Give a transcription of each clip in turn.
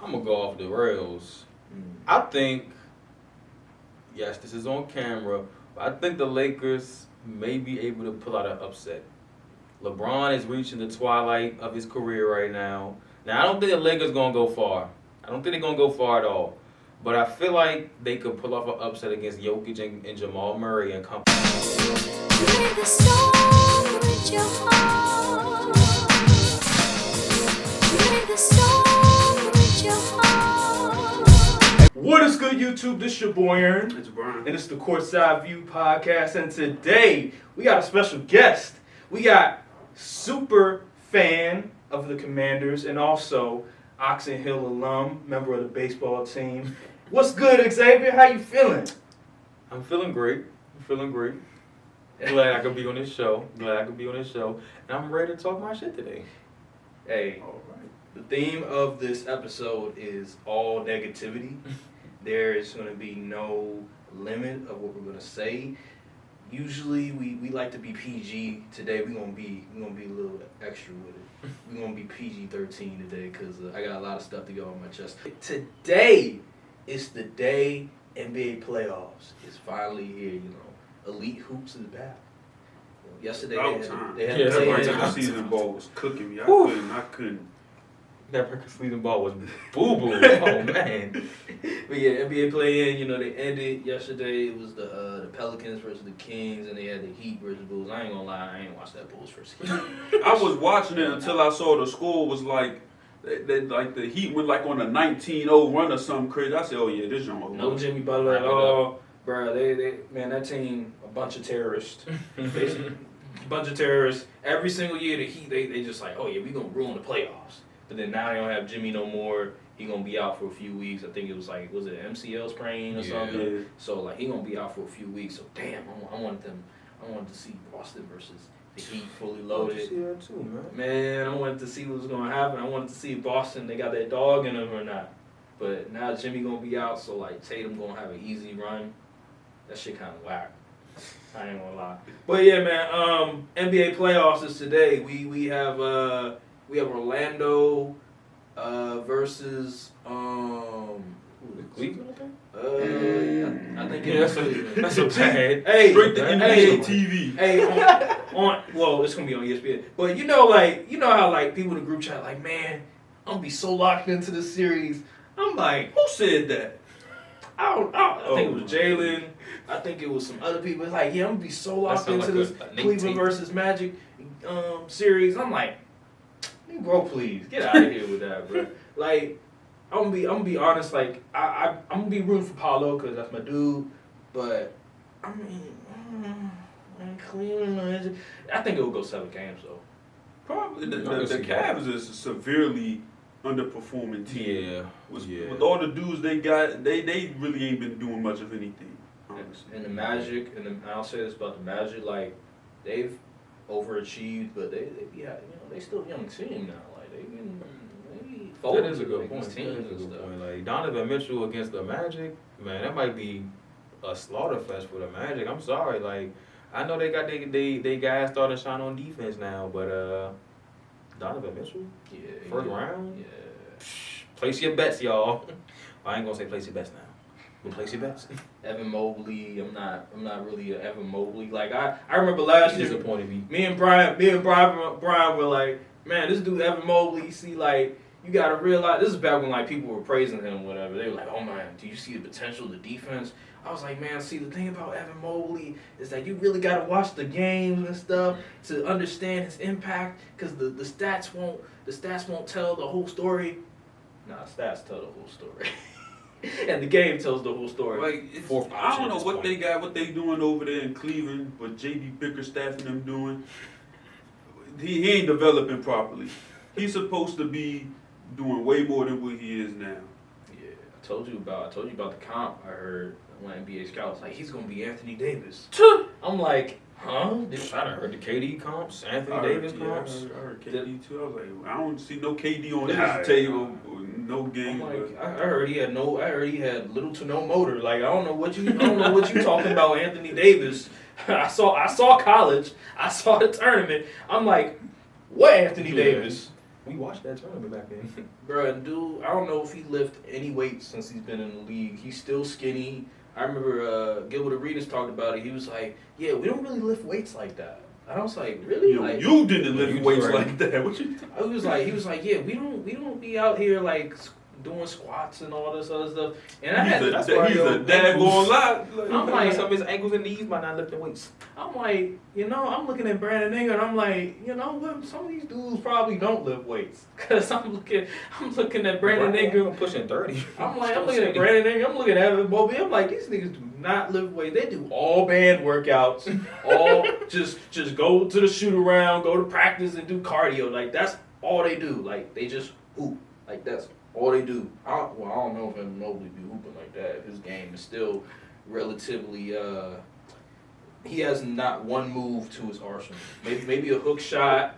I'm gonna go off the rails. I think, yes, this is on camera, but I think the Lakers may be able to pull out an upset. LeBron is reaching the twilight of his career right now. Now, I don't think the Lakers gonna go far. I don't think they're gonna go far at all. But I feel like they could pull off an upset against Jokic and Jamal Murray and company. What is good, YouTube? This your boy Aaron. It's Brian. And it's the Courtside View podcast. And today, we got a special guest. We got super fan of the Commanders and also Oxon Hill alum, member of the baseball team. What's good, Xavier? How you feeling? I'm feeling great. Glad I could be on this show. And I'm ready to talk my shit today. Hey, all right. The theme of this episode is all negativity. There is going to be no limit of what we're going to say. Usually we like to be PG. Today we're gonna be a little extra with it. We're gonna be PG-13 today because I got a lot of stuff to go on my chest. Today is the day NBA playoffs is finally here. You know, Elite Hoops is back. Yesterday they had the regular season ball was cooking me. I couldn't. That record season ball was boo-boo. Oh, man. But yeah, NBA play-in, you know, they ended yesterday. It was the Pelicans versus the Kings, and they had the Heat versus Bulls. I ain't gonna lie, I ain't watched that Bulls versus Heat. I was watching it until I saw the score was like the Heat went like on a 19-0 run or something crazy. I said, oh yeah, this young. No Jimmy Butler at all. Bro, they man, that team, a bunch of terrorists. Basically, a bunch of terrorists. Every single year, the Heat, they just like, oh yeah, we gonna ruin the playoffs. But then now they don't have Jimmy no more. He gonna be out for a few weeks. I think it was like, was it MCL sprain or something? Yeah. So like he gonna be out for a few weeks. So damn, I wanted to see Boston versus the Heat fully loaded. I see that too, Man, I wanted to see what was gonna happen. I wanted to see if Boston, they got that dog in them or not. But now Jimmy gonna be out, so like Tatum gonna have an easy run. That shit kind of whack. I ain't gonna lie. But yeah, man. NBA playoffs is today. We have Orlando versus Cleveland, I think it's Cleveland. That's so bad. Hey, Straight to NBA TV. Hey, well, it's gonna be on ESPN. But you know how like people in the group chat like, man, I'm gonna be so locked into this series. I'm like, who said that? I think it was Jalen. I think it was some other people. It's like, yeah, I'm gonna be so locked into this Cleveland versus Magic series. I'm like, bro, please get out of here with that, bro. Like, I'm gonna be honest. Like, I'm gonna be rooting for Paolo because that's my dude. But I mean, Cleveland. I think it will go 7 games though. Probably the Cavs is a severely underperforming team. Yeah. With all the dudes they got, they really ain't been doing much of anything. And the Magic, I'll say this about the Magic, like they've overachieved, but they be, they still a young team now. Like they that is a good point. Like Donovan Mitchell against the Magic, man, that might be a slaughter fest for the Magic. I'm sorry, like I know they got they guys starting to shine on defense now, but Donovan Mitchell, first round, place your bets, y'all. I ain't gonna say place your bets now. But place your bets. Evan Mobley, I'm not really an Evan Mobley. Like I remember last year, disappointed me. Me and Brian were like, man, this dude Evan Mobley. See, like you gotta realize this is back when like people were praising him, or whatever. They were like, oh man, do you see the potential of the defense? I was like, man, see the thing about Evan Mobley is that you really gotta watch the games and stuff to understand his impact, because the stats won't tell the whole story. Nah, stats tell the whole story. And the game tells the whole story. Like, I don't know what they doing over there in Cleveland, but J.B. Bickerstaff and them doing. He ain't developing properly. He's supposed to be doing way more than what he is now. Yeah, I told you about the comp. I heard when NBA scouts like he's gonna be Anthony Davis. I'm like, huh? I heard the KD comps, Anthony Davis comps. I heard KD too. I was like, I don't see no KD on this table. No game. Like, I heard he had little to no motor. Like I don't know what you talking about, Anthony Davis. I saw college. I saw the tournament. I'm like, what Anthony Davis? We watched that tournament back then. Bruh, dude, I don't know if he lifted any weights since he's been in the league. He's still skinny. I remember Gilbert Arenas talked about it. He was like, yeah, we don't really lift weights like that. And I was like, really? Yo, like, you didn't lift you weights right. like that. What you? he was like, yeah, we don't be out here like doing squats and all this other stuff. And I had, He's that's why a your daggone lot. I'm like, some of his ankles and knees by not lifting weights. I'm like, I'm looking at Brandon Ingram, and I'm like, what? Some of these dudes probably don't lift weights, cause I'm looking at Brandon Ingram. Pushing 30. I'm looking at Brandon Ingram. I'm looking at Evan Mobley. I'm like, these niggas do not lift weights. They do all band workouts, all just go to the shoot around, go to practice, and do cardio. Like that's all they do. Like they just hoop. Like that's all they do. I don't know if Evan Mobley be hooping like that. His game is still relatively. He has not one move to his arsenal. Maybe a hook shot.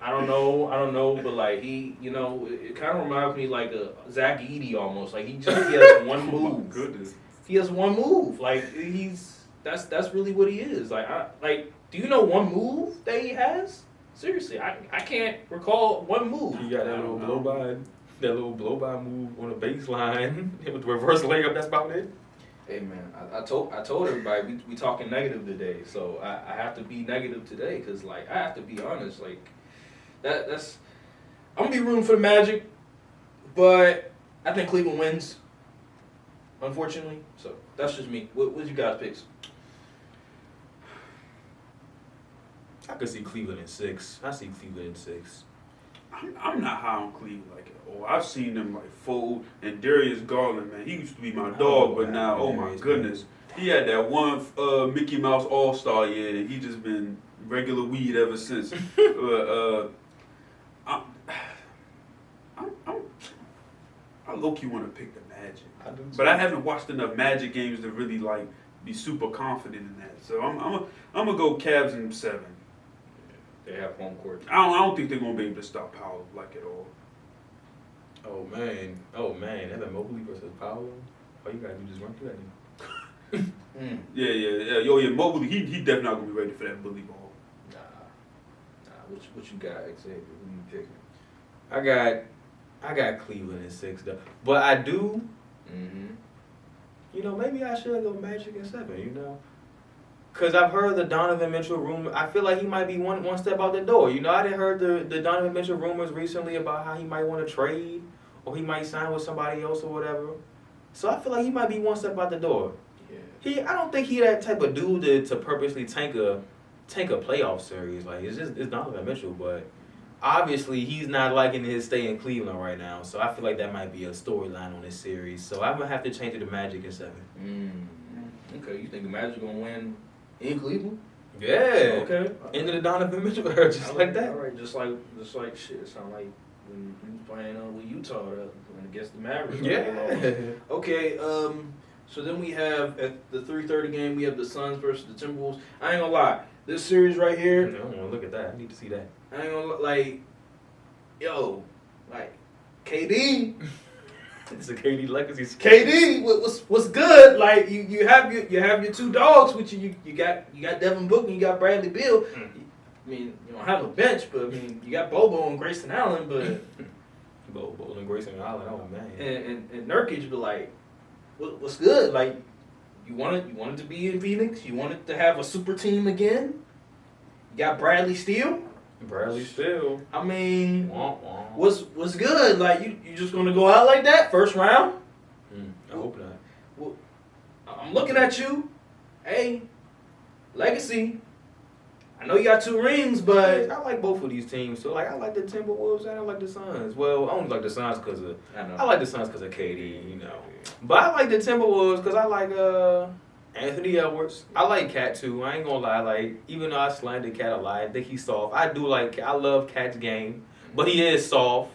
I don't know, but like he, it kind of reminds me like a Zach Edey almost. Like he has one move. Oh my goodness. He has one move. Like that's really what he is. Do you know one move that he has? Seriously, I can't recall one move. He got that little blow by move on the baseline with the reverse layup. That's about it. Hey man, I told everybody we talking negative today, so I have to be negative today because like I have to be honest. Like that's I'm gonna be rooting for the Magic, but I think Cleveland wins. Unfortunately, so that's just me. What's you guys' picks? I could see Cleveland in 6. I see Cleveland in 6. I'm not high on Cleveland like at all. I've seen them like fold, and Darius Garland, man, he used to be my dog, but now, oh my goodness, he had that one Mickey Mouse All-Star year, and he just been regular weed ever since. I low-key want to pick the Magic, but I haven't watched enough Magic games to really like be super confident in that. So I'm gonna go Cavs in 7. They have home court. I don't think they're gonna be able to stop Powell like at all. Oh man, Evan Mobley versus Paolo. All you gotta do is just run through that nigga. Yeah. Mobley, he definitely not gonna be ready for that bully ball. Nah. What you got, Xavier? Who you picking? I got Cleveland in 6 though, but I do. Mm-hmm. Maybe I should go Magic in 7. Because I've heard the Donovan Mitchell rumor. I feel like he might be one step out the door. I didn't heard the Donovan Mitchell rumors recently about how he might want to trade or he might sign with somebody else or whatever. So I feel like he might be one step out the door. Yeah. I don't think he that type of dude to purposely tank a playoff series. Like it's Donovan Mitchell, but obviously he's not liking his stay in Cleveland right now. So I feel like that might be a storyline on this series. So I'm gonna have to change it to Magic in 7. Okay, you think the Magic gonna win in Cleveland? Yeah. Okay. Into the Donovan Mitchell era, just like that. All right, just like shit. It sound like when you was playing with Utah against the Mavericks. Yeah. Okay. So then we have at the 3:30 game, we have the Suns versus the Timberwolves. I ain't gonna lie, this series right here. I don't want to look at that. I need to see that. I ain't gonna KD. It's a KD legacy. KD, what's good? Like you have your two dogs with you. You got Devin Booker, you got Bradley Beal. I mean, you don't have a bench, but I mean, you got Bobo and Grayson Allen, but Bobo and Grayson Allen. Oh man. And Nurkic, but like, what's good? Like, you wanted to be in Phoenix. You wanted to have a super team again. You got Bradley Steele. I mean, what's good? Like you just gonna go out like that first round? I hope not. Well, I'm looking at you. Hey, legacy. I know you got 2 rings, but I like both of these teams. So like, I like the Timberwolves and I like the Suns. Well, I only like the Suns because of KD. But I like the Timberwolves because I like Anthony Edwards. I like Cat too. I ain't gonna lie. Like, even though I slandered Cat a lot, I think he's soft. I love Cat's game, but he is soft.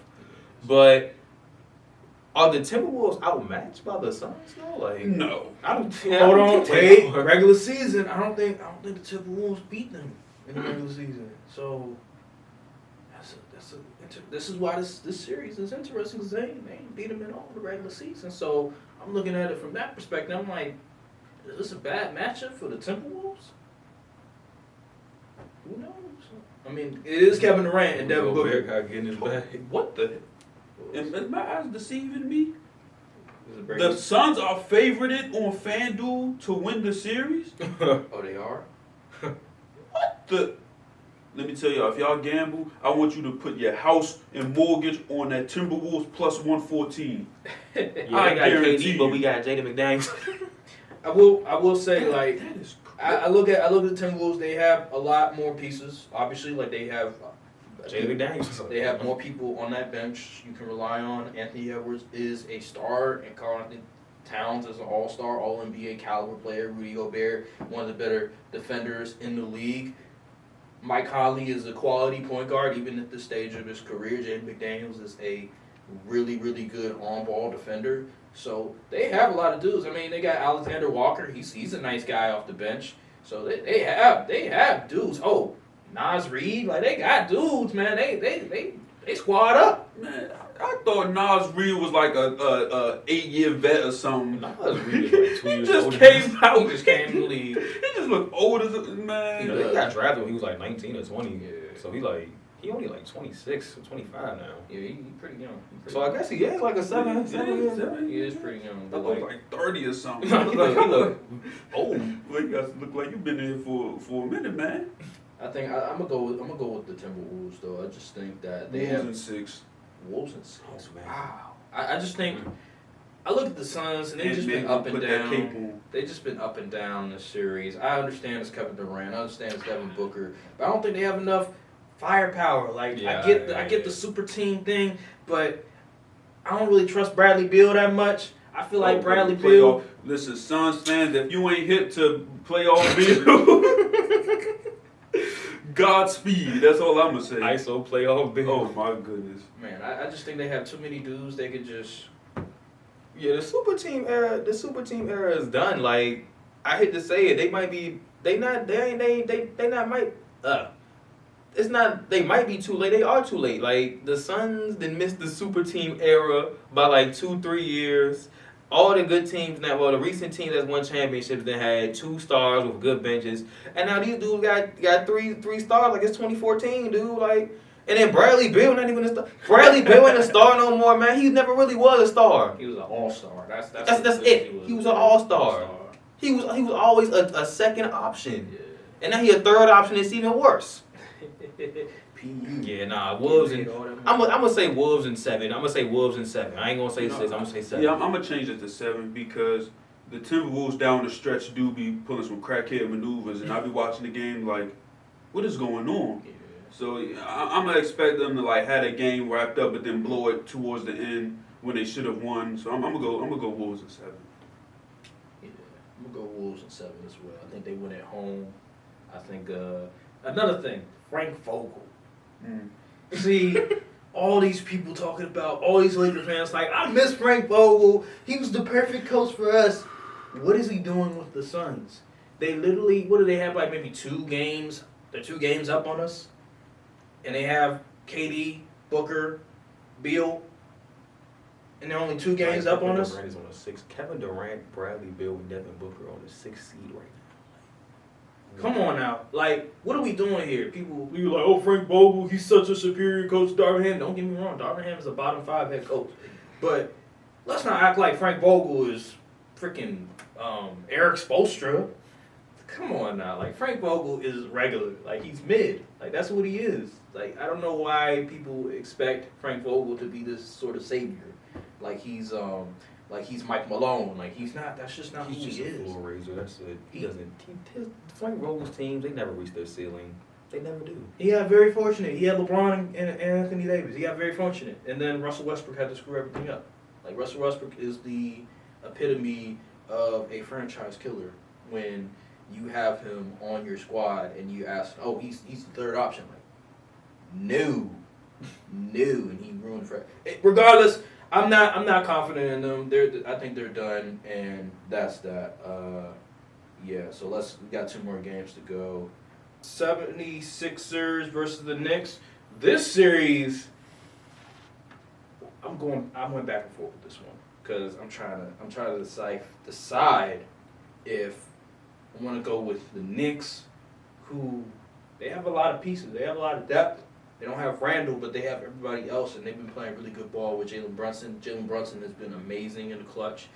But are the Timberwolves outmatched by the Suns though? Like, no. I don't. Hold on, wait. Regular season, I don't think the Timberwolves beat them in the regular season. So this is why this series is interesting because they ain't beat them in all the regular season. So I'm looking at it from that perspective. I'm like, is this a bad matchup for the Timberwolves? Who knows? I mean, it is Kevin Durant and Devin Booker. Got getting his bag. What the? Is my eyes deceiving me? The The Suns are favorited on FanDuel to win the series? Oh, they are? Let me tell y'all, if y'all gamble, I want you to put your house and mortgage on that Timberwolves plus 114. Yeah, I they got guarantee KD, but you. we got Jaden McDaniels. I will say, like, That is I look at the Timberwolves. They have a lot more pieces. Obviously, like they have Jaden McDaniels. They have more people on that bench you can rely on. Anthony Edwards is a star, and Karl Anthony Towns is an all-star, all-NBA caliber player. Rudy Gobert, one of the better defenders in the league. Mike Conley is a quality point guard, even at this stage of his career. Jaden McDaniels is a really, really good on-ball defender. So they have a lot of dudes. I mean, they got Alexander Walker. He's a nice guy off the bench. So they have dudes. Oh, Nas Reed, like they got dudes, man. They squad up. Man, I thought Nas Reed was like a 8-year vet or something. Nas Reed is like 2 He years just older. came out. He just came in the league. He just looked old as a man. You know, he got drafted when he was like 19 or 20. Yeah. So he only like 26 or 25 now. Yeah, he pretty young. So I guess he is like a seven years. He is pretty young. I But look like, like 30 or something. He look old. Well, you guys look like you've been here for a minute, man. I think I'm gonna go with the Timberwolves though. I just think that they Wolves have in 6. Wolves and 6. Oh, man. Wow. I just think I look at the Suns and they've just been man, up and put that cape down. on. They've just been up and down this series. I understand it's Kevin Durant. I understand it's Devin Booker, but I don't think they have enough firepower. Like Yeah, I get the super team thing, but I don't really trust Bradley Beal that much. I feel like Bradley Beal. Listen, Suns fans, if you ain't hip to playoff Beal, Godspeed. That's all I'm gonna say. ISO playoff big. Oh my goodness. Man, I just think they have too many dudes. They could just. Yeah, the super team era is done. Like I hate to say it, they might be it's not they might be too late. They are too late. Like the Suns done missed the super team era by like 2-3 years. All the good teams now, well, the recent teams that's won championships that had 2 stars with good benches, and now these dudes got three stars. Like it's 2014, dude. Like, and then Bradley Beal not even a star. Bradley Beal ain't a star no more, man. He never really was a star. He was an all-star. That's it. He was an all-star. He was always a second option, and now he a third option. It's even worse. Yeah, nah, Wolves and I'm gonna say Wolves in 7. I'm gonna say Wolves in 7. I ain't gonna say 6. I'm gonna say 7. Yeah, I'm gonna change it to 7 because the Timberwolves down the stretch do be pulling some crackhead maneuvers, and I be watching the game like, what is going on? Yeah. So I'm gonna expect them to like have a game wrapped up, but then blow it towards the end when they should have won. So I'm gonna go Wolves in 7. Yeah, I'm gonna go Wolves in 7 as well. I think they win at home. I think another thing, Frank Vogel. See, all these people talking about all these Laker fans like, I miss Frank Vogel. He was the perfect coach for us. What is he doing with the Suns? They literally, what do they have? Like maybe 2 games. They're 2 games up on us, and they have KD, Booker, Beal, and they're only 2 games up on us. Durant is on the 6. Kevin Durant, Bradley Beal, and Devin Booker on the 6th seed right now. Come on now. Like, what are we doing here? People be like, oh, Frank Vogel, he's such a superior coach to Darvin Ham. Don't get me wrong, Darvin Ham is a bottom 5 head coach. But let's not act like Frank Vogel is freaking Eric Spoelstra. Come on now. Like, Frank Vogel is regular. Like, he's mid. Like, that's what he is. Like, I don't know why people expect Frank Vogel to be this sort of savior. Like he's Mike Malone. Like he's not. That's just not who he just is. A floor raiser. That's it. He doesn't. Frank Vogel's teams, they never reach their ceiling. They never do. He got very fortunate. He had LeBron and Anthony Davis. He got very fortunate. And then Russell Westbrook had to screw everything up. Like Russell Westbrook is the epitome of a franchise killer when you have him on your squad and you ask, oh, he's the third option. Like, no, and he ruined for. Regardless, I'm not confident in them. I think they're done, and that's that. Yeah. So we got 2 more games to go. 76ers versus the Knicks. This series, I went back and forth with this one because I'm trying to decide if I want to go with the Knicks, who they have a lot of pieces. They have a lot of depth. They don't have Randall, but they have everybody else, and they've been playing really good ball with Jalen Brunson. Jalen Brunson has been amazing in the clutch.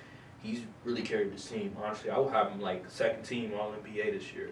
He's really carried this team. Honestly, I would have him like second team All-NBA this year.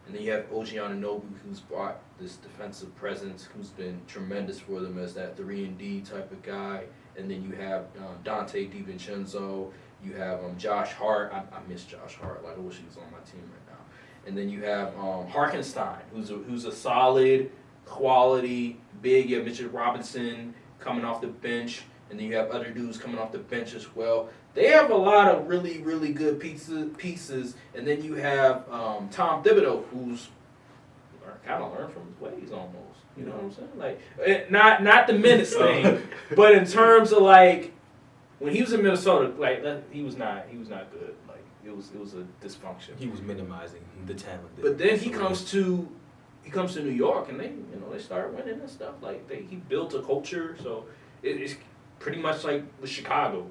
And then you have OG Anunoby, who's brought this defensive presence, who's been tremendous for them as that 3-and-D type of guy. And then you have Dante DiVincenzo. You have Josh Hart. I miss Josh Hart. Like, I wish he was on my team right now. And then you have Harkenstein, who's a solid, quality, big. You have Mitchell Robinson coming off the bench. And then you have other dudes coming off the bench as well. They have a lot of really, really good pieces. And then you have Tom Thibodeau, who's kind of learned from his ways almost. You know what I'm saying? Like, not the minutes thing, but in terms of like when he was in Minnesota, like he was not good. Like it was a dysfunction. He was minimizing the talent. But then he comes to New York, and they start winning and stuff. Like he built a culture, so it's pretty much like with Chicago,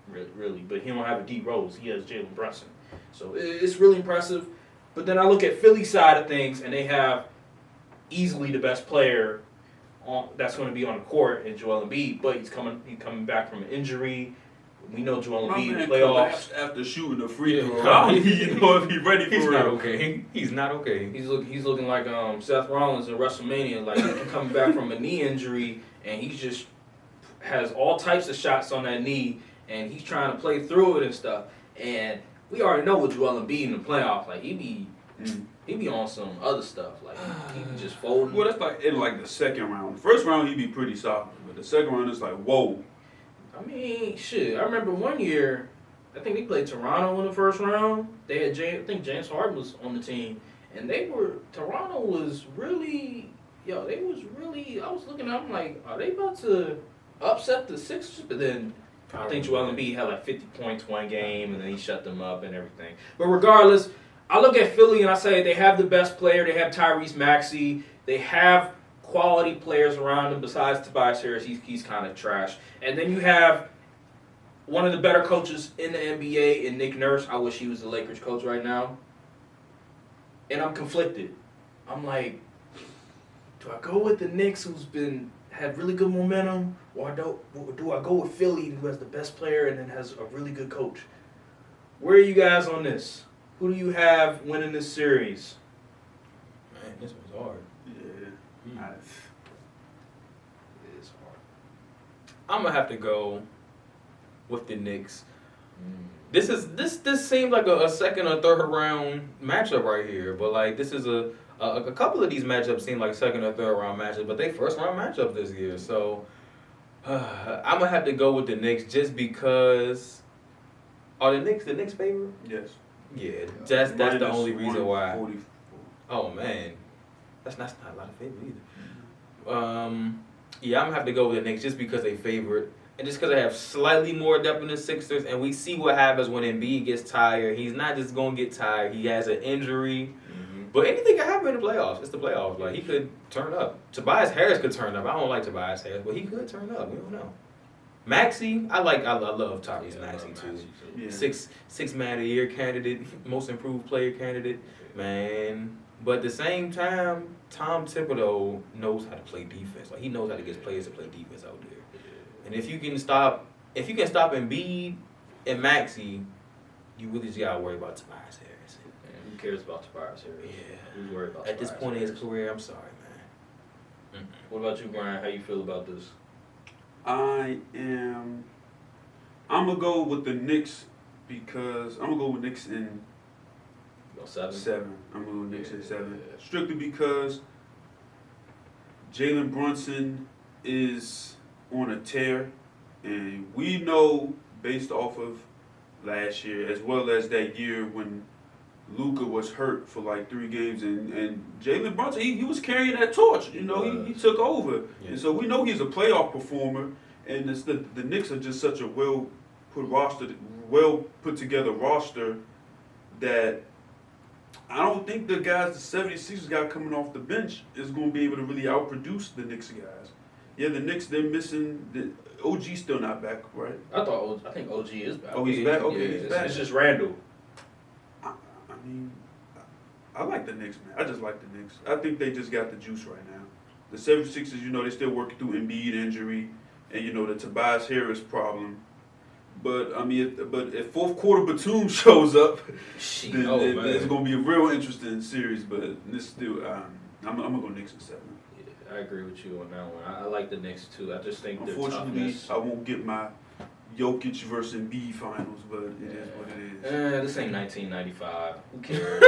really. But he don't have a D Rose. He has Jalen Brunson, so it's really impressive. But then I look at Philly's side of things, and they have easily the best player that's going to be on the court in Joel Embiid, but he's coming back from an injury. We know Joel Embiid in playoffs after shooting a free throw. You know if he's ready for it. He's not okay. He's not okay. He's looking like Seth Rollins in WrestleMania, like he's coming back from a knee injury, and he just has all types of shots on that knee, and he's trying to play through it and stuff. And we already know what Joel Embiid in the playoffs, like he be on some other stuff, like he be just folding. Well, that's like in like the second round. The first round he'd be pretty solid, but the second round is like whoa. I mean, shit. I remember one year, I think they played Toronto in the first round. They had I think James Harden was on the team, and Toronto was really, I was looking at them like, are they about to upset the Sixers? But then I think Joel Embiid had like 50 points one game, and then he shut them up and everything. But regardless, I look at Philly and I say they have the best player. They have Tyrese Maxey. They have quality players around him besides Tobias Harris. He's kind of trash. And then you have one of the better coaches in the NBA in Nick Nurse. I wish he was the Lakers coach right now. And I'm conflicted. I'm like, do I go with the Knicks, who's had really good momentum, or do I go with Philly, who has the best player and then has a really good coach? Where are you guys on this? Who do you have winning this series? Man, this one's hard. Yeah. It is hard. I'm gonna have to go with the Knicks. This seems like a second or third round matchup right here, but like this is a couple of these matchups seem like second or third round matchups, but they first round matchups this year. So I'm gonna have to go with the Knicks just because. Are the Knicks favorite? Yes. Yeah, that's the only reason why. 44. Oh man, that's not a lot of favorite either. Yeah, I'm gonna have to go with the Knicks just because they favorite, and just because they have slightly more depth than the Sixers, and we see what happens when Embiid gets tired. He's not just gonna get tired; he has an injury. But anything can happen in the playoffs. It's the playoffs. Like he could turn up. Tobias Harris could turn up. I don't like Tobias Harris, but he could turn up. We don't know. Maxey, I love Tyrese Maxey too. Yeah. Six man of the year candidate, most improved player candidate, man. But at the same time, Tom Thibodeau knows how to play defense. Like he knows how to get players to play defense out there. And if you can stop Embiid and Maxey, you really just gotta worry about Tobias Harris. Man, who cares about Tobias Harris? Yeah. Who's worried about At this Tobias point in his Harris? career, I'm sorry, man. What about you, Brian? How you feel about this? I'm gonna go with the Knicks because I'm gonna go with Knicks in You go 7? 7. I'm gonna go with Knicks in 7. Yeah. Strictly because Jalen Brunson is on a tear, and we know based off of last year as well as that year when Luka was hurt for like 3 games, and Jalen Brunson, he was carrying that torch. You know, he took over, and so we know he's a playoff performer. And it's the Knicks are just such a well put together roster that I don't think the guys the 76ers got coming off the bench is going to be able to really outproduce the Knicks guys. Yeah, the Knicks, they're missing. The OG's still not back, right? I think OG is back. Oh, he's back? Okay, he's back. It's just Randall. I mean, I like the Knicks, man. I just like the Knicks. I think they just got the juice right now. The 76ers, they still working through Embiid injury and, the Tobias Harris problem. But, but if fourth quarter Batum shows up, then it's going to be a real interesting series. But this still, I'm going to go Knicks in 7. Yeah, I agree with you on that one. I like the Knicks, too. I just think unfortunately, I won't get my Jokic versus Embiid finals, but it is what it is. This ain't 1995. Who cares?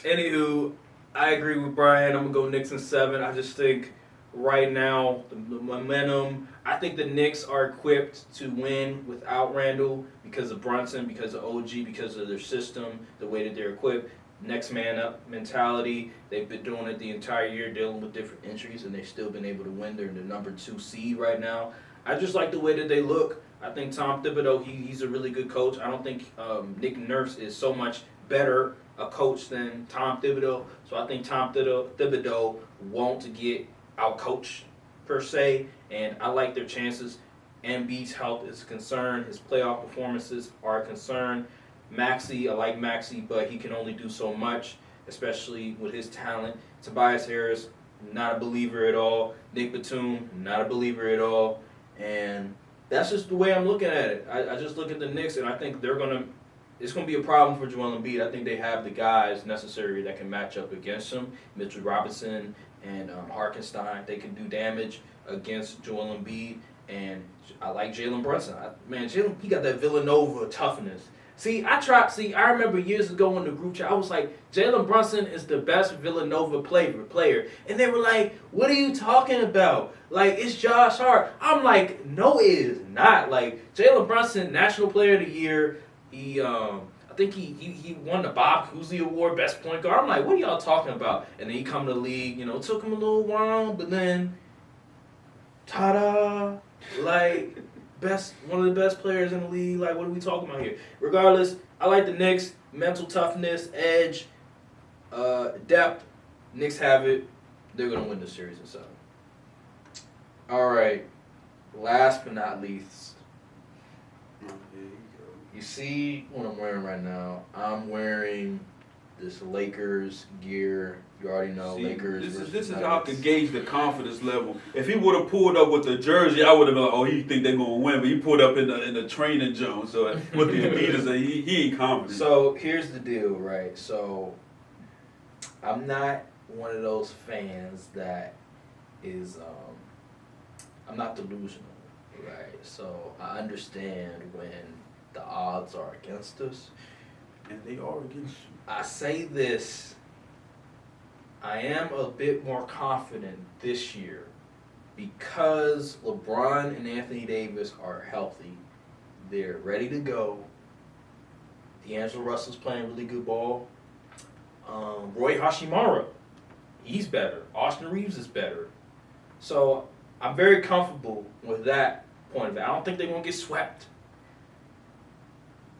Anywho, I agree with Brian. I'm going to go Knicks in 7. I just think right now, the momentum, I think the Knicks are equipped to win without Randall because of Brunson, because of OG, because of their system, the way that they're equipped. Next man up mentality. They've been doing it the entire year, dealing with different injuries, and they've still been able to win. They're the number 2 seed right now. I just like the way that they look. I think Tom Thibodeau, he's a really good coach. I don't think Nick Nurse is so much better a coach than Tom Thibodeau. So I think Tom Thibodeau won't get out-coached per se, and I like their chances. Embiid's health is a concern. His playoff performances are a concern. Maxey, I like Maxey, but he can only do so much, especially with his talent. Tobias Harris, not a believer at all. Nick Batum, not a believer at all. And that's just the way I'm looking at it. I just look at the Knicks, and I think it's going to be a problem for Joel Embiid. I think they have the guys necessary that can match up against him. Mitchell Robinson and Hartenstein, they can do damage against Joel Embiid. And I like Jalen Brunson. Jalen, he got that Villanova toughness. I remember years ago in the group chat, I was like, Jalen Brunson is the best Villanova player. And they were like, what are you talking about? Like, it's Josh Hart. I'm like, no, it is not. Like, Jalen Brunson, National Player of the Year. I think he won the Bob Cousy Award, Best Point Guard. I'm like, what are y'all talking about? And then he come to the league, it took him a little while, but then, ta-da, like, one of the best players in the league. Like, what are we talking about here? Regardless, I like the Knicks. Mental toughness, edge, depth. Knicks have it. They're going to win the series in 7. All right. Last but not least. You see what I'm wearing right now? I'm wearing this Lakers gear. You already know Lakers. This is how I could gauge the confidence level. If he would have pulled up with the jersey, I would have been like, oh, he think they're gonna win. But he pulled up in the training zone. So with the Adidas, he ain't confident. So here's the deal, right? So I'm not one of those fans that is. I'm not delusional, right? So I understand when the odds are against us. And they are against you. I say this, I am a bit more confident this year because LeBron and Anthony Davis are healthy. They're ready to go. D'Angelo Russell's playing really good ball. Roy Hashimura, he's better. Austin Reeves is better. So I'm very comfortable with that point of it. I don't think they're going to get swept.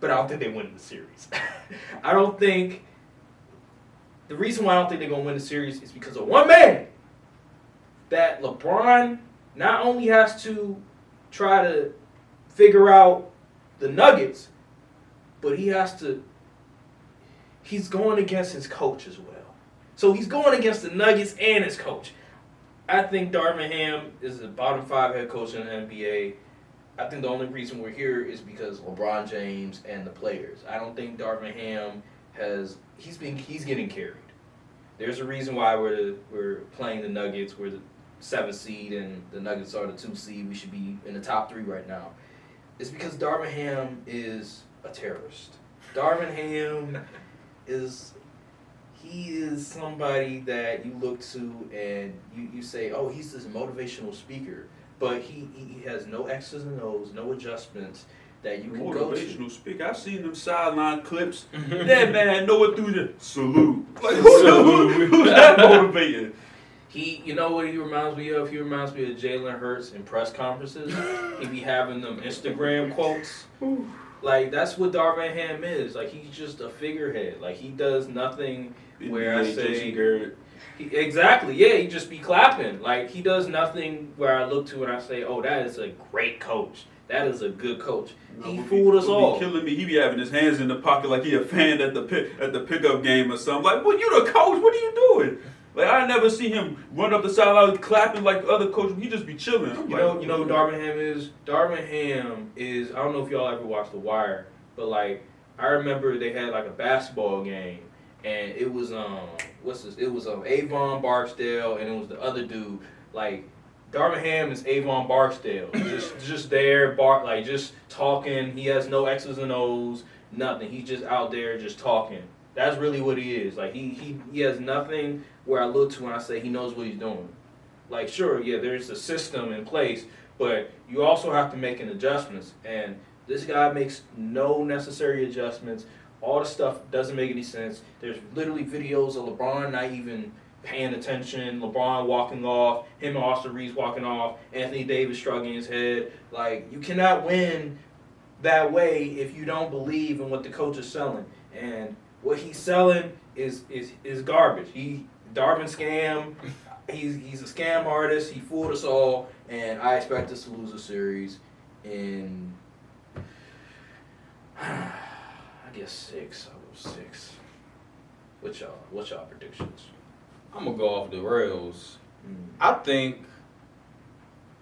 But I don't think they win the series. The reason why I don't think they're going to win the series is because of one man. That LeBron not only has to try to figure out the Nuggets, but he's going against his coach as well. So he's going against the Nuggets and his coach. I think Darvin Ham is a bottom 5 head coach in the NBA. I think the only reason we're here is because LeBron James and the players. I don't think Darvin Ham he's getting carried. There's a reason why we're playing the Nuggets. We're the 7th seed and the Nuggets are the 2 seed. We should be in the top 3 right now. It's because Darvin Ham is a terrorist. Darvin Ham is somebody that you look to and you say, oh, he's this motivational speaker. But he has no X's and O's, no adjustments that you can go to. Motivational speaker. I've seen them sideline clips. That man know it through the salute. Like, who's that motivated? You know what he reminds me of? He reminds me of Jalen Hurts in press conferences. He be having them Instagram quotes. Like, that's what Darvin Ham is. Like, he's just a figurehead. Like, he does nothing where I say... Exactly, yeah, he just be clapping. Like, he does nothing where I look to and I say, oh, that is a great coach. That is a good coach. He would fooled us all. Be killing me. He be having his hands in the pocket like he a fan at the pickup game or something. Like, well, you the coach. What are you doing? Like, I never see him run up the sideline clapping like the other coaches. He just be chilling. You know who Darvin Ham is? Darvin Ham is, I don't know if y'all ever watched The Wire, but like, I remember they had like a basketball game, and it was It was Avon Barksdale, and it was the other dude. Like, Darvin Ham is Avon Barksdale, just there, just talking. He has no X's and O's, nothing. He's just out there just talking. That's really what he is. Like, he has nothing where I look to when I say he knows what he's doing. Like, sure, yeah, there's a system in place, but you also have to make an adjustments. And this guy makes no necessary adjustments. All the stuff doesn't make any sense. There's literally videos of LeBron not even paying attention, LeBron walking off, him and Austin Reeves walking off, Anthony Davis shrugging his head. Like, you cannot win that way if you don't believe in what the coach is selling. And what he's selling is garbage. Darvin scam. He's a scam artist. He fooled us all, and I expect us to lose a series in I guess 6. I'll go 6. What's y'all predictions? I'm gonna go off the rails. I think,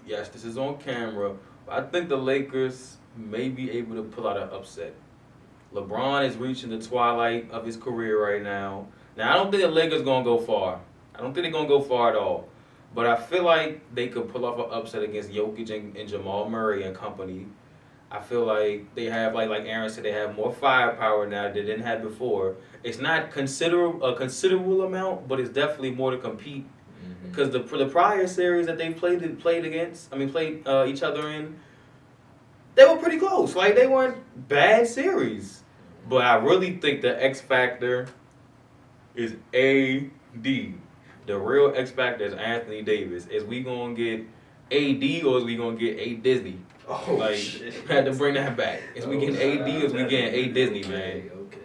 yes, this is on camera, but I think the Lakers may be able to pull out an upset. LeBron is reaching the twilight of his career right now. Now, I don't think the Lakers gonna go far. I don't think they're gonna go far at all. But I feel like they could pull off an upset against Jokic and Jamal Murray and company. I feel like they have, like Aaron said, they have more firepower now than they didn't have before. It's not a considerable amount, but it's definitely more to compete. Because the prior series that they played each other in, they were pretty close. Like, they weren't bad series. But I really think the X factor is AD. The real X factor is Anthony Davis. Is we gonna get AD or is we gonna get A Disney? Oh, like, shit. Had to bring that back. Is we getting AD or is we getting A Disney, man? Okay.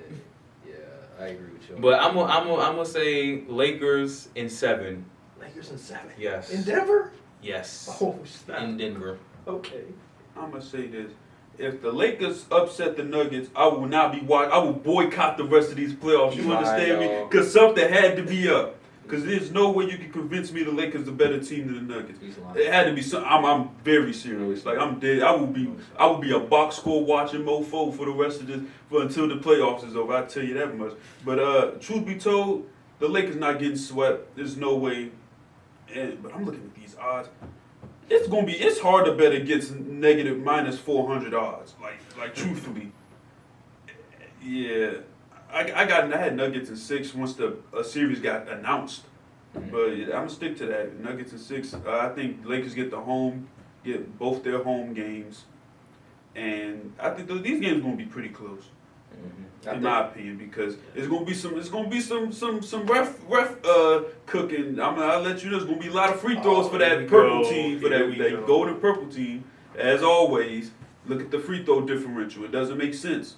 Yeah, I agree with you. But I'm gonna say Lakers in 7. Lakers in 7. Yes. In Denver? Yes. Oh, snap. In Denver. Okay. I'm gonna say this: if the Lakers upset the Nuggets, I will not be watching. I will boycott the rest of these playoffs. You understand me? Because something had to be up. Because there's no way you can convince me the Lakers are a better team than the Nuggets. It had to be something. I'm very serious. Like, I'm dead. I will be a box score watching mofo for the rest of this until the playoffs is over. I tell you that much. But truth be told, the Lakers not getting swept. There's no way. But I'm looking at these odds. It's hard to bet against negative -400 odds. Like truthfully. Yeah. I had Nuggets in 6 once the series got announced. But yeah, I'm gonna stick to that. Nuggets in 6. I think Lakers get both their home games. And I think these games gonna be pretty close. In my opinion, because it's gonna be some ref cooking. I'll let you know. There's gonna be a lot of free throws for that purple team, for that golden purple team. As always, look at the free throw differential. It doesn't make sense.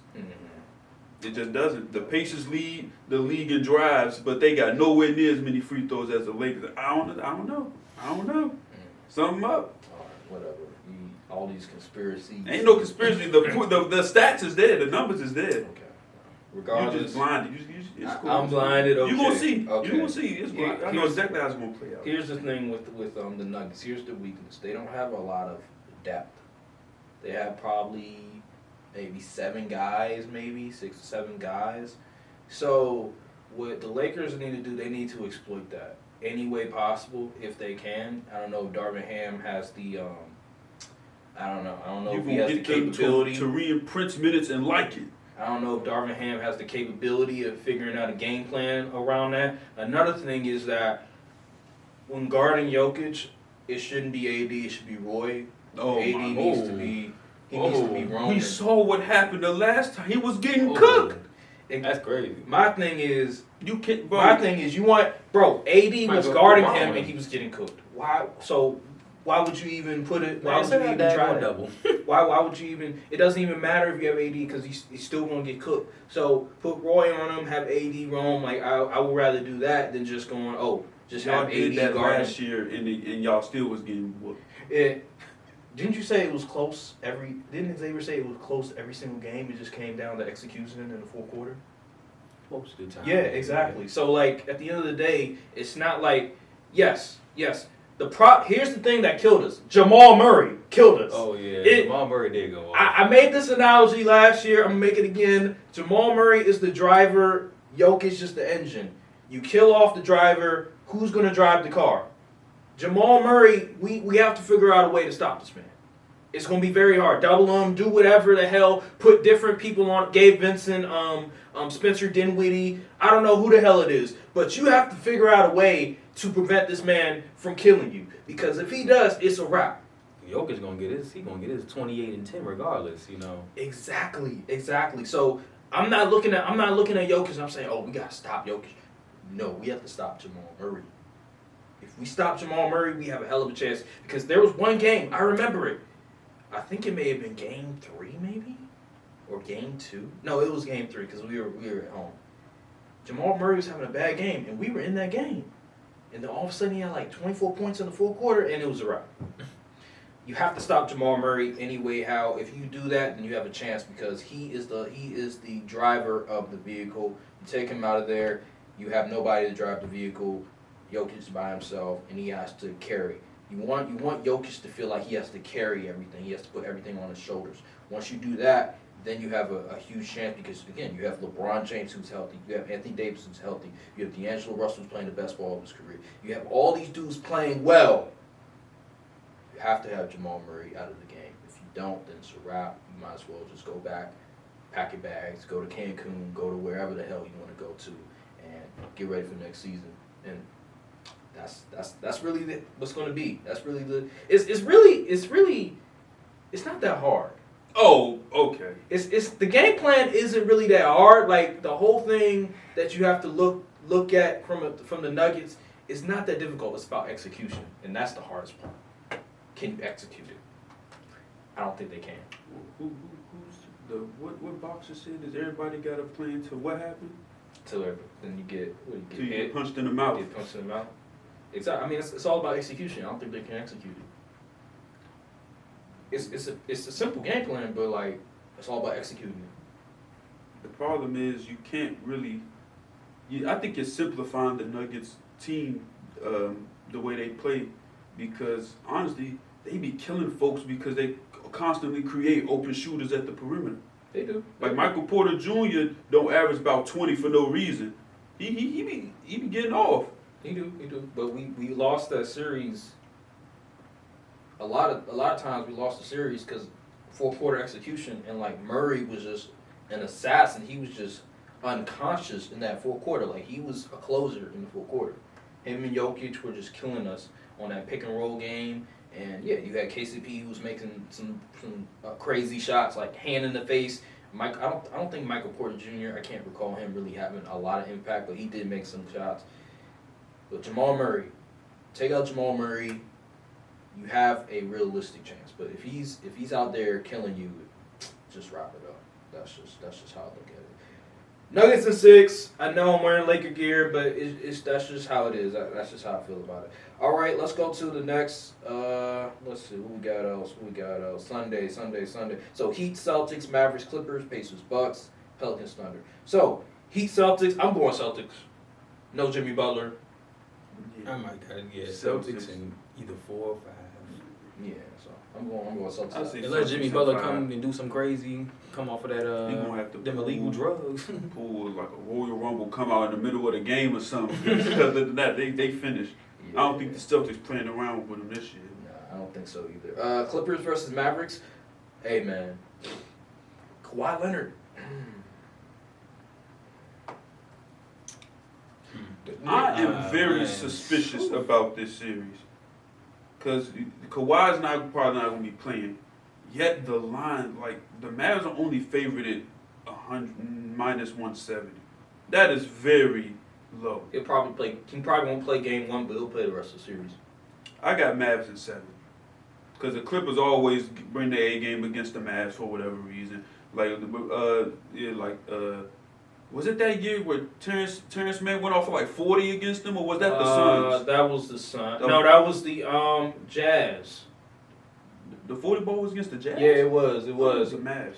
It just doesn't. The Pacers lead the league in drives, but they got nowhere near as many free throws as the Lakers. I don't know. Something up. Whatever. All these conspiracies. Ain't no conspiracy. The stats is there. The numbers is there. Okay. Regardless, You just blinded. It's cool. I'm blinded. Okay. You gonna see. Okay. You gonna see. I know exactly how it's gonna play out. Here's the thing with the Nuggets. Here's the weakness. They don't have a lot of depth. They have probably maybe 7 guys, maybe 6 or 7 guys. So what the Lakers need to do, they need to exploit that any way possible if they can. I don't know if Darvin Ham has the I don't know if he has the capability to re-imprint minutes and like it. I don't know if Darvin Ham has the capability of figuring out a game plan around that. Another thing is that when guarding Jokic, it shouldn't be AD, it should be Roy. AD needs to be Roman. We saw what happened the last time. He was getting cooked. That's crazy. My thing is, AD was guarding him and he was getting cooked. Why? So why would you even put it? Why would you even try to double? Why would you even? It doesn't even matter if you have AD because he's still gonna get cooked. So put Roy on him, have AD roam. Like I would rather do that than just going just y'all have did AD that guard last year and y'all still was getting whooped. Didn't you say it was close didn't Xavier say it was close every single game? It just came down to execution in the fourth quarter? Most of the time. Yeah, exactly. So, like, at the end of the day, it's not like, yes. Here's the thing that killed us. Jamal Murray killed us. Oh, yeah. Jamal Murray did go off. I made this analogy last year. I'm going to make it again. Jamal Murray is the driver. Jokic is the engine. You kill off the driver. Who's going to drive the car? Jamal Murray, we have to figure out a way to stop this man. It's going to be very hard. Double him, do whatever the hell, put different people on. Gabe Vincent, Spencer Dinwiddie. I don't know who the hell it is. But you have to figure out a way to prevent this man from killing you. Because if he does, it's a wrap. Jokic's gonna get his 28 and 10 regardless, you know. Exactly. So I'm not looking at Jokic and I'm saying, oh, we gotta stop Jokic. No, we have to stop Jamal Murray. If we stop Jamal Murray, we have a hell of a chance. Because there was one game, I remember it. I think it may have been game 3, maybe? Or game 2? No, it was game 3 because we were at home. Jamal Murray was having a bad game, and we were in that game. And then all of a sudden he had like 24 points in the fourth quarter, and it was a wrap. You have to stop Jamal Murray anyway. How if you do that, then you have a chance because he is the driver of the vehicle. You take him out of there, you have nobody to drive the vehicle. Jokic by himself, and he has to carry. You want Jokic to feel like he has to carry everything. He has to put everything on his shoulders. Once you do that, then you have a huge chance because, again, you have LeBron James who's healthy. You have Anthony Davis who's healthy. You have D'Angelo Russell who's playing the best ball of his career. You have all these dudes playing well. You have to have Jamal Murray out of the game. If you don't, then it's a wrap. You might as well just go back, pack your bags, go to Cancun, go to wherever the hell you want to go to, and get ready for next season. And that's really what's going to be. That's really it's not that hard. Oh, okay. It's the game plan isn't really that hard. Like the whole thing that you have to look at from the Nuggets is not that difficult. It's about execution, and that's the hardest part. Can you execute it? I don't think they can. Who's what boxer said? Does everybody got a plan to what happened? Then you get get punched in the mouth. Get punched in the mouth. Exactly. I mean, it's all about execution. I don't think they can execute it. It's a simple game plan, but like it's all about executing it. The problem is you can't really. I think you're simplifying the Nuggets team the way they play because honestly they be killing folks because they constantly create open shooters at the perimeter. They do. Like Michael Porter Jr. don't average about 20 for no reason. He be getting off. He do. But we lost that series. A lot of times we lost the series because fourth quarter execution and like Murray was just an assassin. He was just unconscious in that fourth quarter. Like he was a closer in the fourth quarter. Him and Jokic were just killing us on that pick and roll game. And yeah, you had KCP who was making some crazy shots like hand in the face. I don't think Michael Porter Jr. I can't recall him really having a lot of impact, but he did make some shots. But Jamal Murray, take out Jamal Murray, you have a realistic chance. But if he's out there killing you, just wrap it up. That's just how I look at it. Nuggets in 6. I know I'm wearing Laker gear, but that's just how it is. That's just how I feel about it. All right, let's go to the next. Let's see what we got else. Sunday. So Heat, Celtics, Mavericks, Clippers, Pacers, Bucks, Pelicans, Thunder. So Heat, Celtics. I'm going Celtics. No Jimmy Butler. I might gotta get Celtics in either 4 or 5. Yeah, so I'm going Celtics. Unless Jimmy Butler come and do some crazy, come off of that he gonna have to them illegal drugs. Pull like a Royal Rumble, come out in the middle of the game or something. Other than that, they finished. Yeah. I don't think the Celtics playing around with them this year. Nah, I don't think so either. Clippers versus Mavericks. Hey man, Kawhi Leonard. I am very suspicious about this series because Kawhi's probably not going to be playing. Yet the line, like the Mavs are only favored at -170. That is very low. He probably won't play game 1, but he'll play the rest of the series. I got Mavs in 7 because the Clippers always bring their A game against the Mavs for whatever reason. Was it that year where Terrence Mann went off for like 40 against them, or was that the Suns? That was the Suns. No, that was the Jazz. The 40 ball was against the Jazz? Yeah, it was. It was the Mavs.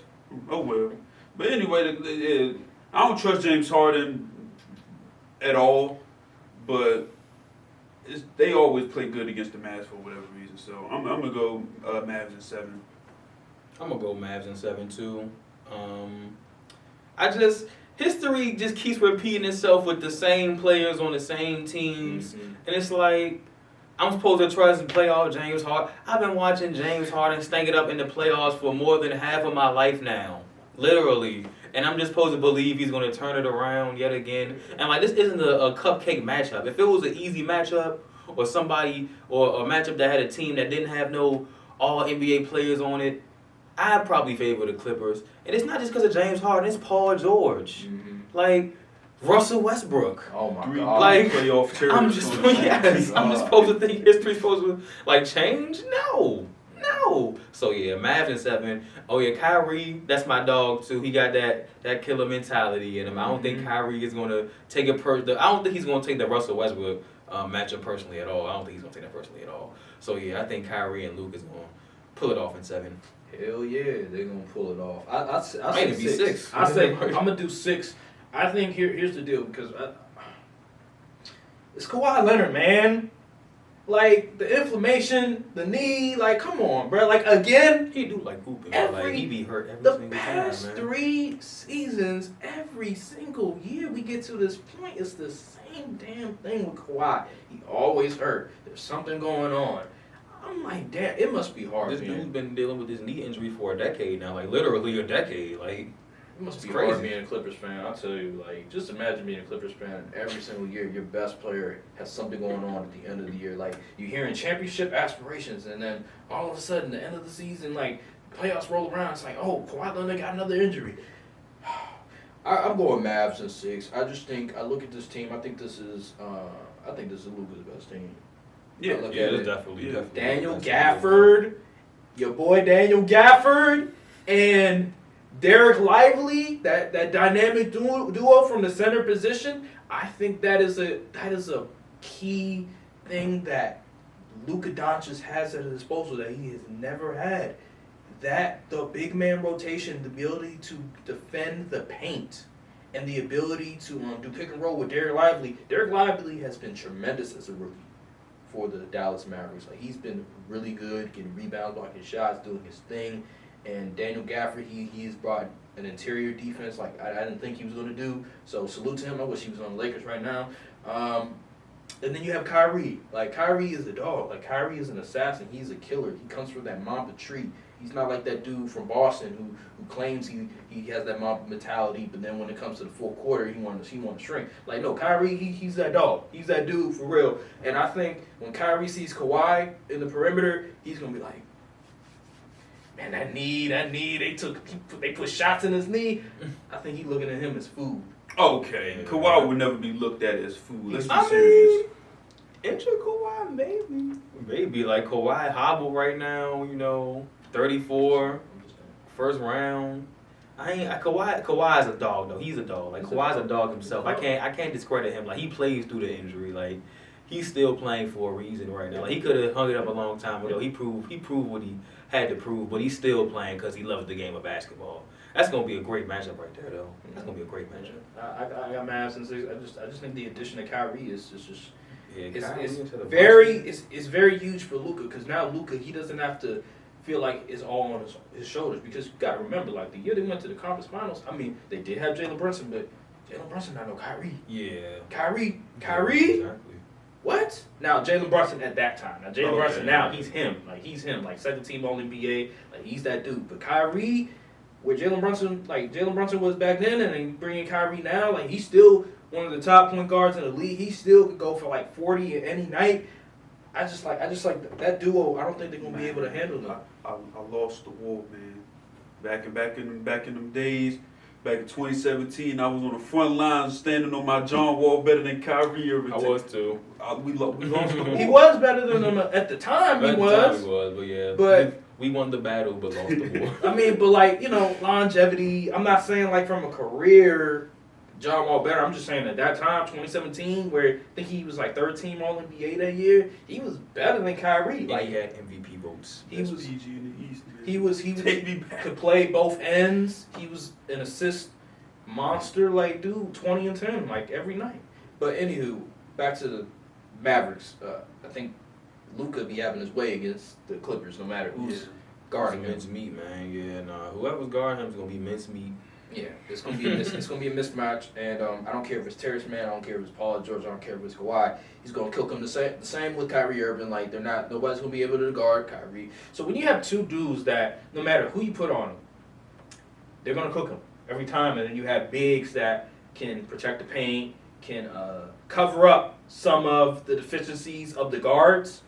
Oh, well. But anyway, I don't trust James Harden at all, but they always play good against the Mavs for whatever reason. So I'm going to go Mavs in 7. I'm going to go Mavs in 7, too. History just keeps repeating itself with the same players on the same teams. Mm-hmm. And it's like, I'm supposed to trust and play all James Harden. I've been watching James Harden stank it up in the playoffs for more than half of my life now. Literally. And I'm just supposed to believe he's going to turn it around yet again. And like, this isn't a cupcake matchup. If it was an easy matchup or or a matchup that had a team that didn't have no all NBA players on it, I'd probably favor the Clippers. And it's not just because of James Harden, it's Paul George. Mm-hmm. Like, Russell Westbrook. Oh my God. Like, playoff I'm just supposed to think history's supposed to, like, change? No. So, yeah, Mavs in 7. Oh, yeah, Kyrie, that's my dog, too. He got that killer mentality in him. I don't think Kyrie is going to take I don't think he's going to take the Russell Westbrook matchup personally at all. I don't think he's going to take that personally at all. So, yeah, I think Kyrie and Luke is going to pull it off in 7. Hell yeah, they're going to pull it off. I say 6. I say, I'm going to do 6. I think here's the deal, because it's Kawhi Leonard, man. Like, the inflammation, the knee, like, come on, bro. Like, again. He do like hooping. Like, he be hurt every single time, man. The past 3 seasons, every single year we get to this point, it's the same damn thing with Kawhi. He always hurt. There's something going on. I'm like, damn, it must be hard, This man. dude's been dealing with this knee injury for a decade now. Like, literally a decade. Like, it must be crazy. hard being a Clippers fan. I'll tell you, like, just imagine being a Clippers fan. Every single year, your best player has something going on at the end of the year. Like, you're hearing championship aspirations, and then all of a sudden, the end of the season, like, playoffs roll around. It's like, oh, Kawhi Leonard got another injury. I'm going Mavs in 6. I just think, I look at this team, I think this is Luka's best team. Yeah, definitely. Daniel Gafford, your boy Daniel Gafford, and Derek Lively, that dynamic duo from the center position. I think that is a key thing that Luka Doncic has at his disposal that he has never had. That the big man rotation, the ability to defend the paint, and the ability to do pick and roll with Derek Lively. Derek Lively has been tremendous as a rookie for the Dallas Mavericks. Like, he's been really good, getting rebounds, blocking shots, doing his thing. And Daniel Gafford, he's brought an interior defense like I didn't think he was going to do. So salute to him. I wish he was on the Lakers right now. And then you have Kyrie. Like, Kyrie is a dog. Like, Kyrie is an assassin. He's a killer. He comes from that Mamba tree. He's not like that dude from Boston who claims he has that Mamba mentality, but then when it comes to the fourth quarter, he want to shrink. Like, no, Kyrie, he's that dog. He's that dude for real. And I think when Kyrie sees Kawhi in the perimeter, he's going to be like, man, that knee, they put shots in his knee. I think he's looking at him as food. Okay, Kawhi would never be looked at as food. Let's be serious. Enter Kawhi, maybe like Kawhi hobble right now. 34, first round. Kawhi is a dog though. He's a dog. Like, Kawhi's a dog himself. I can't discredit him. Like, he plays through the injury. Like, he's still playing for a reason right now. Like, he could have hung it up a long time ago. He proved what he had to prove, but he's still playing because he loves the game of basketball. That's gonna be a great matchup right there, though. That's gonna be a great matchup. I got Mavs in 6. I just think the addition of Kyrie is just it's very huge for Luka, because now Luka, he doesn't have to feel like it's all on his shoulders, because you gotta remember, like, the year they went to the conference finals, I mean, they did have Jalen Brunson, but Jalen Brunson not no Kyrie. Yeah. Kyrie. Exactly. What? Now, Jalen Brunson at that time. Now, Jalen Brunson now, he's him. Like, he's him. Like, second team All-NBA. Like, he's that dude. But Kyrie, where Jalen Brunson was back then, and then bringing Kyrie now, like, he's still one of the top point guards in the league. He still could go for, like, 40 any night. I just like that duo. I don't think they're going to be able to handle them. I lost the war, man. Back in them days. Back in 2017, I was on the front lines standing on my John Wall better than Kyrie Irving. I was too. We lost the war. He was better than him at the time. He was, but yeah. But we won the battle, but lost the war. I mean, but like, longevity. I'm not saying like from a career John Wall better. I'm just saying at that time, 2017, where I think he was like third team All NBA that year, he was better than Kyrie. And Like he had MVP votes. he was PG in the East. Man. he Take me back. could play both ends. He was an assist monster, like dude, 20 and 10 like every night. But anywho, back to the Mavericks. I think Luka be having his way against the Clippers, no matter who's guarding him. Mince meat, man. Yeah, nah. Whoever's guarding him is gonna be mince meat. Yeah, it's gonna be it's gonna be a mismatch, and I don't care if it's Terrence Mann, I don't care if it's Paul George, I don't care if it's Kawhi. He's gonna kill him the same with Kyrie Irving. Like nobody's gonna be able to guard Kyrie. So when you have two dudes that no matter who you put on them, they're gonna cook him every time, and then you have bigs that can protect the paint, can cover up some of the deficiencies of the guards.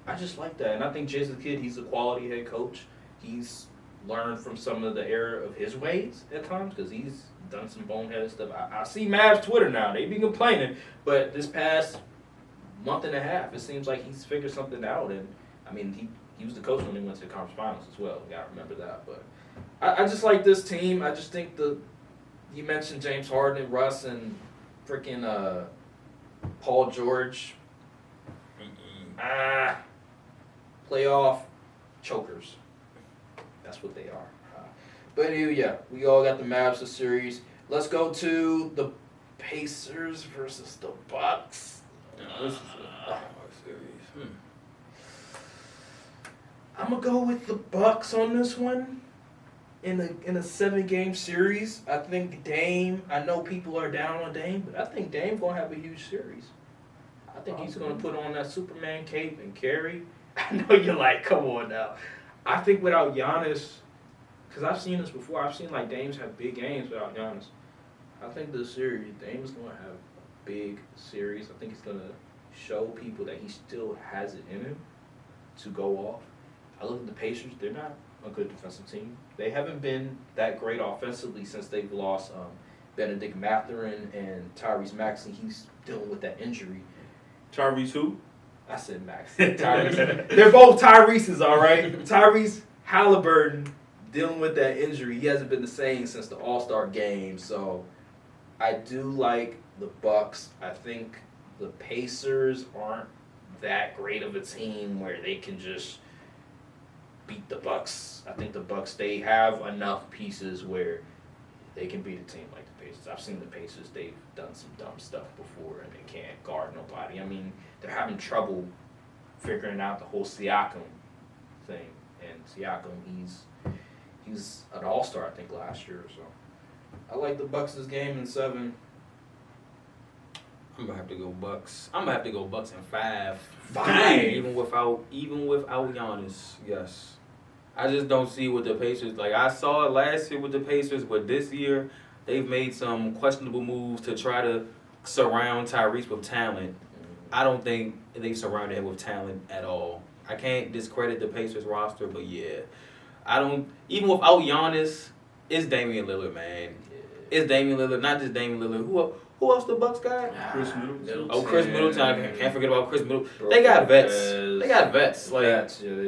I just like that, and I think Jason Kidd, he's a quality head coach. He's learned from some of the error of his ways at times because he's done some boneheaded stuff. I see Mavs Twitter now. They be complaining, but this past month and a half, it seems like he's figured something out. And, I mean, he was the coach when they went to the conference finals as well. You got to remember that. But I just like this team. I just think you mentioned James Harden and Russ and freaking Paul George. Playoff chokers. That's what they are. But anyway, yeah, we all got the Mavs this series. Let's go to the Pacers versus the Bucks. This is a series. I'm gonna go with the Bucks on this one. In a 7-game series, I think Dame. I know people are down on Dame, but I think Dame's gonna have a huge series. I think he's gonna put on that Superman cape and carry. I know you're like, come on now. I think without Giannis, because I've seen this before, I've seen like Dames have big games without Giannis. I think this series, Dame is going to have a big series. I think he's going to show people that he still has it in him to go off. I look at the Pacers, they're not a good defensive team. They haven't been that great offensively since they've lost Benedict Mathurin and Tyrese Maxey. He's dealing with that injury. Tyrese who? I said Max. Tyrese. They're both Tyrese's, all right? Tyrese Halliburton dealing with that injury. He hasn't been the same since the All-Star game. So I do like the Bucks. I think the Pacers aren't that great of a team where they can just beat the Bucks. I think the Bucks, they have enough pieces where they can beat a team like the Pacers. I've seen the Pacers, they've done some dumb stuff before and they can't guard nobody. I mean, they're having trouble figuring out the whole Siakam thing. And Siakam, he's an all-star, I think, last year or so. I like the Bucks this game in 7. I'm gonna have to go Bucks. I'm gonna have to go Bucks in 5. 5? Even without Giannis, yes. I just don't see what the Pacers like. I saw it last year with the Pacers, but this year they've made some questionable moves to try to surround Tyrese with talent. I don't think they surrounded him with talent at all. I can't discredit the Pacers roster, but yeah, I don't. Even without Giannis, it's Damian Lillard, man. It's Damian Lillard, not just Damian Lillard. Who else the Bucks got? Chris Middleton. Oh, Chris Middleton. I can't forget about Chris Middleton. They got vets. They got vets. Like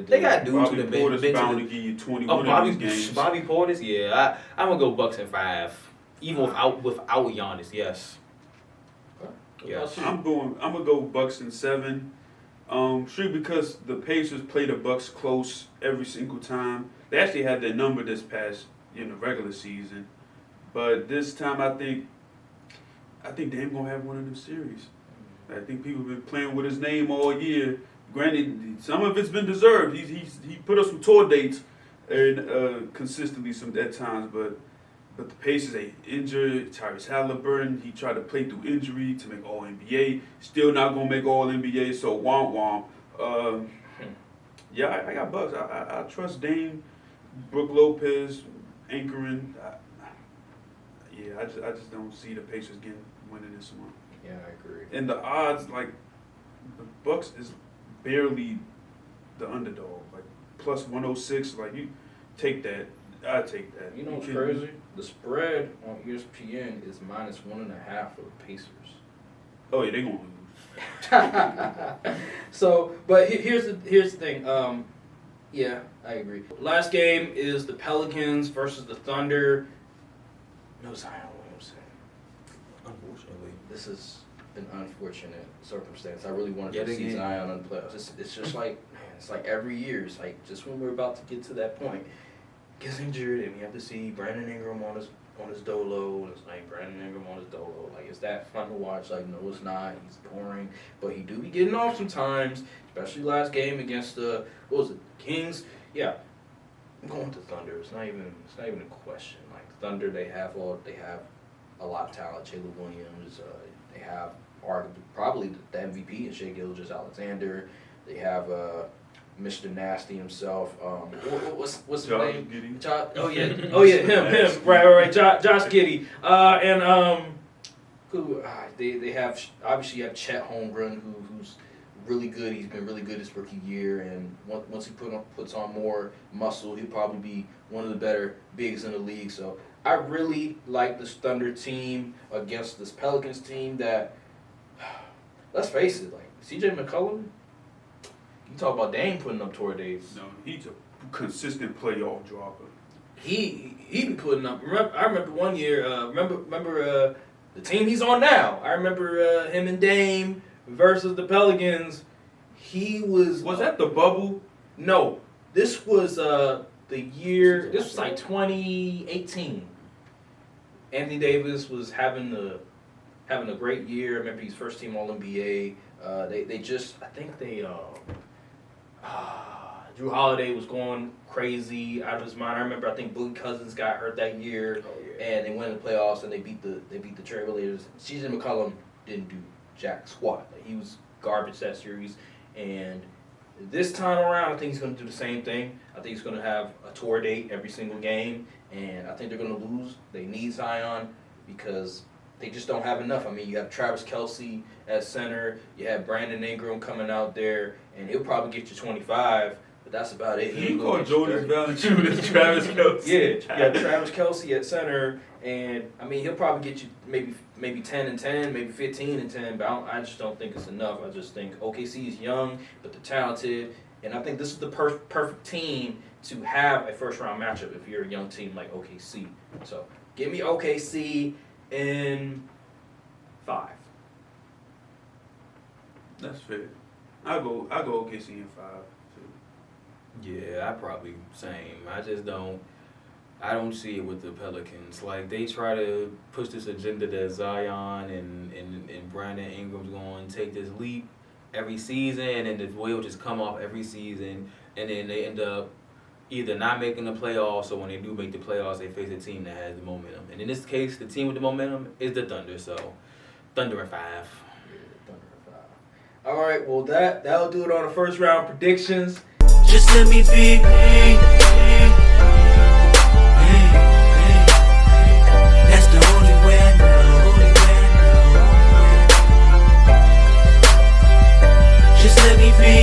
they got dudes Bobby who Porter's bound to give you 21 in these games. Bobby Portis, yeah. I'm gonna go Bucks in 5, even without Giannis. Yes. Yes. I'm gonna go Bucks in 7. Strictly because the Pacers play the Bucks close every single time. They actually had their number this past in the regular season, but this time I think Dame gonna have one of them series. I think people have been playing with his name all year. Granted, some of it's been deserved. He put up some tour dates and consistently at times, but the Pacers, they injured Tyrese Halliburton. He tried to play through injury to make All NBA. Still not gonna make All NBA. So womp womp. Yeah, I got Bucks. I trust Dame, Brook Lopez, anchoring. I just don't see the Pacers winning this one. Yeah, I agree. And the odds, like, the Bucks is barely the underdog. Like, plus 106, like, you take that. I take that. You know what's crazy? The spread on ESPN is -1.5 for the Pacers. Oh, yeah, they're going to lose. So, but here's the thing. Yeah, I agree. Last game is the Pelicans versus the Thunder. No Zion Williamson. Unfortunately. This is an unfortunate circumstance. I really wanted Yet to see again. Zion on the playoffs. It's just like, man, it's like every year. It's like just when we're about to get to that point, gets injured, and we have to see Brandon Ingram on his dolo. And it's like Brandon Ingram on his dolo. Like, is that fun to watch? Like, no, it's not. He's boring, but he do be getting off sometimes. Especially last game against the Kings. Yeah, I'm going to Thunder. It's not even a question. Like Thunder, they have a lot of talent. Jalen Williams. They have arguably probably the MVP in Shai Gilgeous-Alexander. They have Mr. Nasty himself. What's his Josh name? Giddey. Him. Right. Josh Giddey. They have obviously you have Chet Holmgren who's really good. He's been really good his rookie year, and once he puts on more muscle, he'll probably be one of the better bigs in the league. So I really like this Thunder team against this Pelicans team that, let's face it, like CJ McCollum, you talk about Dame putting up tour dates. No, he's a consistent playoff dropper. He be putting up. I remember one year. Remember the team he's on now. I remember him and Dame versus the Pelicans. He was. Was that the bubble? No, this was the year. This was like 2018. Anthony Davis was having a great year. I remember he's first team All NBA. Drew Holiday was going crazy out of his mind. I remember I think Boogie Cousins got hurt that year, and they went in the playoffs and they beat the Trailblazers. CJ McCollum didn't do jack squat. Like, he was garbage that series, and this time around I think he's going to do the same thing. I think he's going to have a tour date every single game, and I think they're going to lose. They need Zion because they just don't have enough. I mean, you have Travis Kelce at center, you have Brandon Ingram coming out there, and he'll probably get you 25. But that's about it. He called Jonas Valanciunas Travis Kelce. Yeah, you have Travis Kelce at center, and I mean he'll probably get you maybe 10 and 10, maybe 15 and 10. But I just don't think it's enough. I just think OKC is young, but they're talented, and I think this is the perfect team to have a first round matchup if you're a young team like OKC. So give me OKC in 5. That's fair. I go OKC in 5 too. Yeah, I probably same. I don't see it with the Pelicans. Like, they try to push this agenda that Zion and Brandon Ingram's going to take this leap every season, and the wheel just come off every season, and then they end up either not making the playoffs, or when they do make the playoffs, they face a team that has the momentum. And in this case, the team with the momentum is the Thunder. So, Thunder at 5. Thunder at 5. All right, well that'll do it on the first round predictions. Just let me be me.